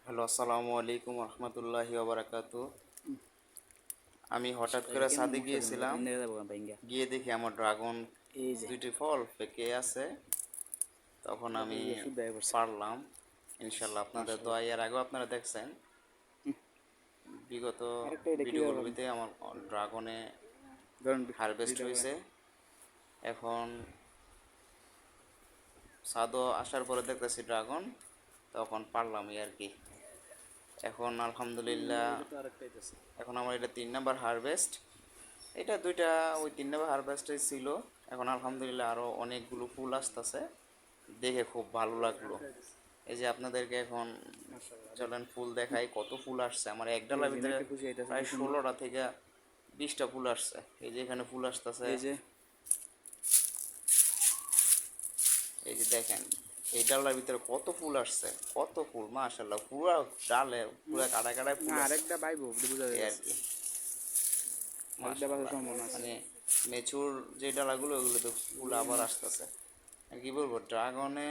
Hello, আসসালামু আলাইকুম রহমতুল্লাহি ওবারাকাতু। আমি হঠাৎ করে ছাদে গিয়েছিলাম, গিয়ে দেখি আমার ড্রাগন এই যে দুইটি ফল পেকে আছে। তখন আমি ওষুধ ব্যয় করছে পারলাম ইনশাল্লাহ আপনাদের মাশাআল্লাহ। দোয়া। এর আগেও আপনারা দেখছেন বিগত আরেকটা এটা কিভাবে পাবেন? ভিডিওগুলোতে আমার ড্রাগনে ধরেন হারভেস্ট দুইটা করে হয়েছে। এখন ছাদও আসার পরে দেখতেছি ড্রাগন, তখন পারলাম এই আর কি। এখন আলহামদুলিল্লাহ, এটা তো আরেকটা আছে। এখন আমার এটা 3 নাম্বার হারভেস্ট। এটা দুইটা ওই 3 নাম্বার হারভেস্টই ছিল। এখন আলহামদুলিল্লাহ আরও অনেকগুলো ফুল আসতেছে, দেখে খুব ভালো লাগলো। এই যে আপনাদেরকে এখন মাশাআল্লাহ। চলেন ফুল দেখাই, কত ফুল আসছে আমার এক এই ডালার যে ভিতরে। একটা খুশি আইতাছে প্রায় কি সুন্দর। 16টা থেকে 20টা ফুল আসছে। এই যে এখানে ফুল আসতেছে, এই যে এই যে দেখেন এই ডালার ভিতরে কত ফুল আসছে, কত ফুল মাশাআল্লাহ, পুরো ডালে পুরো কাটায় কাটায় না ফুল আছে। আরেকটা পাইবো বুঝা এই আর যাইতাছে। কি আরেকটা বাসার মাশাআল্লাহ, সম্ভাবনা আছে। মানে মেচুর যে ডালাগুলো ওগুলো তো ফুল আবার আসতেছে। আর কি বলবো, ড্রাগনে